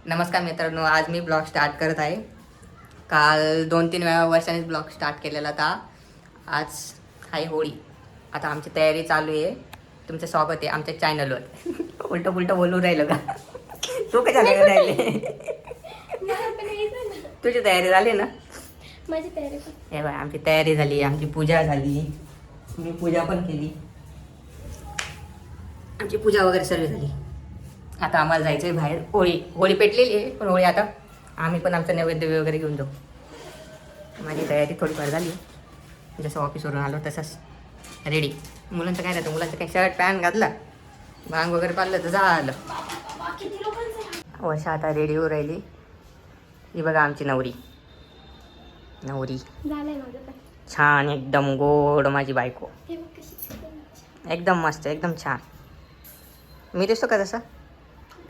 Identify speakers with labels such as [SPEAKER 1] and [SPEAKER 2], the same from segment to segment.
[SPEAKER 1] नमस्कार मित्रांनो, आज मी ब्लॉग स्टार्ट करत आहे. काल 2-3 वर्षांनीच ब्लॉग स्टार्ट केलेला होता. आज आहे होळी. आता आमची तयारी चालू आहे. तुमचं स्वागत आहे आमच्या चॅनलवर. उलटं पुलटं बोलू राहिलं का? तू कशा राहिले? तुझी तयारी झाली ना?
[SPEAKER 2] माझी तयारी
[SPEAKER 1] हे बघ, आमची तयारी झाली, आमची पूजा झाली. मी पूजा पण केली. आमची पूजा वगैरे सर्व झाली. आता आम्हाला जायचं आहे बाहेर. होळी पेटलेली आहे, पण होळी आता आम्ही पण आमचं नैवेद्य वगैरे घेऊन जाऊ. माझी तयारी थोडीफार झाली. जसं ऑफिसवरून आलो तसंच रेडी. मुलांचं काय राहतं, मुलांचं काय शर्ट पॅन्ट घातला, भांग वगैरे पाडलं तर झालं. वर्षा आता रेडी होऊ राहिली. ही बघा आमची नवरी छान, एकदम गोड माझी बायको. एकदम मस्त, एकदम छान. मी दिसतो का तसं?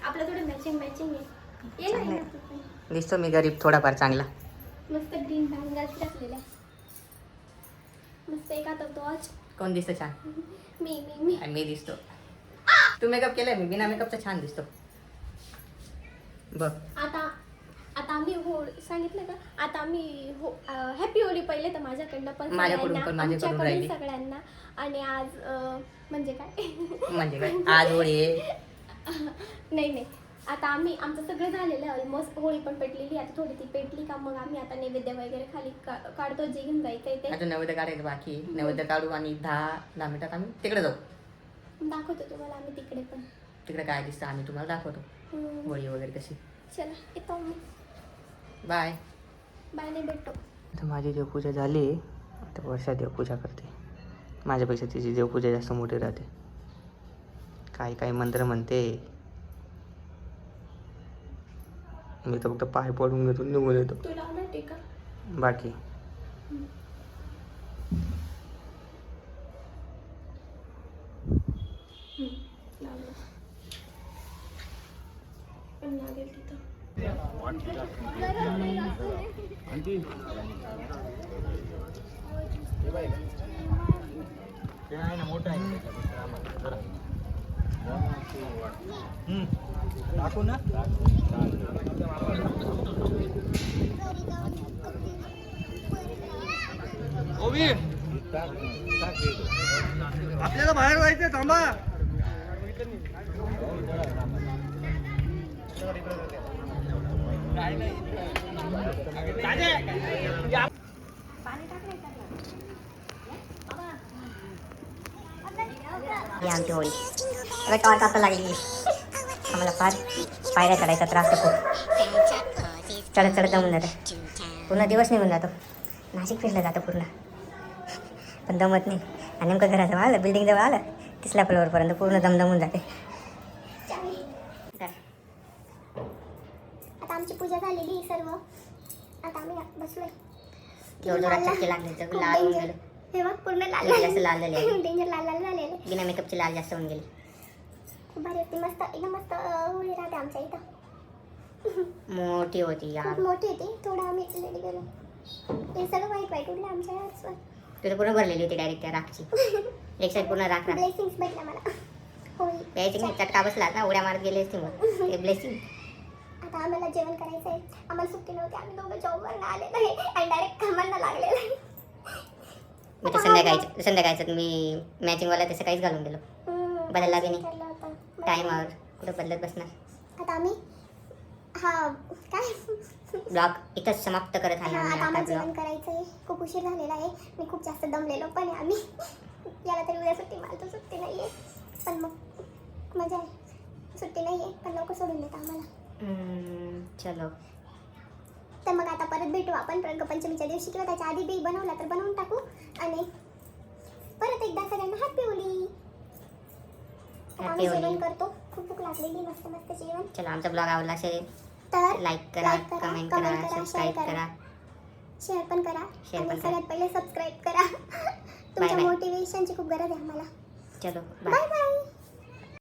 [SPEAKER 2] आपलं थोडं मॅचिंग आहे.
[SPEAKER 1] दिसतो मी गरीब थोडाफार चांगला.
[SPEAKER 2] मस्त ग्रीन बँगल्स घातलेल्या, मस्त एक आता वॉच.
[SPEAKER 1] कोण दिसतो छान?
[SPEAKER 2] मी
[SPEAKER 1] आणि मी दिसतो. तू मेकअप केलाय, मी बिना मेकअपचा छान दिसतो बघ.
[SPEAKER 2] आता आम्ही सांगितलं का? आता आम्ही हॅपी होळी पहिले तर माझ्याकडनं पण
[SPEAKER 1] माझ्याकडून
[SPEAKER 2] सगळ्यांना. आणि आज म्हणजे काय
[SPEAKER 1] आज होळी आहे.
[SPEAKER 2] नाही आता आमचं सगळं झालेलं आहे ऑलमोस्ट. होळी पण पेटलेली. आता थोडी ती पेटली का मग आम्ही आता नैवेद्य वगैरे खाली काढतो, जे घेऊन जायचं ते.
[SPEAKER 1] आता नैवेद्य काढायचं बाकी. नैवेद्य काढू आणि 10 मिनिटात आम्ही तिकडे जाऊ.
[SPEAKER 2] दाखवतो तुम्हाला आम्ही तिकडे पण.
[SPEAKER 1] तिकडे काय दिसतं आम्ही तुम्हाला दाखवतो. होळी वगैरे कशी.
[SPEAKER 2] चला येतो मी.
[SPEAKER 1] बाय.
[SPEAKER 2] नाही भेटतो.
[SPEAKER 1] आता माझी देवपूजा झाली. आता वर्षा देवपूजा करते. माझ्यापेक्षा तिची देवपूजा जास्त मोठी राहते. काही मंत्र म्हणते. मी तर फक्त पाय पडून घेतो, निघून येतो.
[SPEAKER 2] तुला आवडते का
[SPEAKER 1] बाकी
[SPEAKER 3] टाकू ना. आपल्याला बाहेर जायचं, थांबा.
[SPEAKER 1] आमची होळी टॉर्च आता लागली. आम्हाला फार पायऱ्या चढायचा त्रास आहे खूप. चढत जमून जातं. पूर्ण दिवस निघून जातो. नाशिक फिरलं जातं पूर्ण, पण दमत नाही. आणि नेमकं घराजवळ आलं, बिल्डिंग जवळ आलं, 3ऱ्या फ्लोअरपर्यंत पूर्ण दमदमून जाते.
[SPEAKER 2] आता आमची पूजा झालेली सर्व. आता आम्ही बसलोय. पूर्ण लाल डेंजर लाल झालेले.
[SPEAKER 1] बिना मेकअपची लाल जास्त होऊन गेली.
[SPEAKER 2] खूप भारी होती. मस्त, एकदम मस्त होळी राहते आमच्या इथं.
[SPEAKER 1] मोठी होती यार.
[SPEAKER 2] खूप मोठी होती. थोडं आम्ही लेडी गेलो. ते सगळं वाईट उडलं आमच्या यार.
[SPEAKER 1] तुझं पूर्ण भरलेली होती डायरेक्ट त्या राखची. एक साईड पूर्ण राख.
[SPEAKER 2] ब्लेसिंग्स भेटल्या मला. होळी
[SPEAKER 1] प्यायची नाही, चटका बसला ना, उड्या मारत गेले असते मग ते ब्लेसिंग.
[SPEAKER 2] आता आम्हाला जेवण करायचं आहे. आम्हाला सुट्टी नव्हती. आम्ही दोघं जॉबवरून आलेलो आहे आणि डायरेक्ट कामांना लागलेलं आहे.
[SPEAKER 1] मी तर संध्याकाळचं मी मॅचिंगवाला तसं काहीच घालून गेलो. बदलला बी नाही. टाईमावर कुठं बदलत बसणार.
[SPEAKER 2] आता आम्ही
[SPEAKER 1] ब्लॉग इथंच समाप्त करत आहे.
[SPEAKER 2] आता आम्हाला जेवण करायचं आहे. खूप उशीर झालेला आहे. मी खूप जास्त दमलेलो पण आहे. आम्ही याला तरी उद्या सुट्टी, मला तर सुट्टी नाही आहे. पण मग मजा आहे. सुट्टी नाही आहे पण लवकर सोडून देतं आम्हाला.
[SPEAKER 1] चलो
[SPEAKER 2] तर मग आता परत भेटू आपण रंगपंचमीच्या दिवशी, किंवा त्याच्या आधी बी बनवला तर बनवून टाकू. आणि परत एकदा सगळ्यांना हॅपी होळी. आम्ही जेवण करतो. खूप भूक लागलेली. मस्त मस्त जेवण.
[SPEAKER 1] चलो, आमचा ब्लॉग आवडला असेल तर लाईक करा, कमेंट करा, सबस्क्राईब करा,
[SPEAKER 2] शेअर पण करा. आणि सगळ्यात पहिले सबस्क्राईब करा. तुमच्या मोटिवेशनची खूप गरज आहे आम्हाला.
[SPEAKER 1] चलो
[SPEAKER 2] बाय बाय.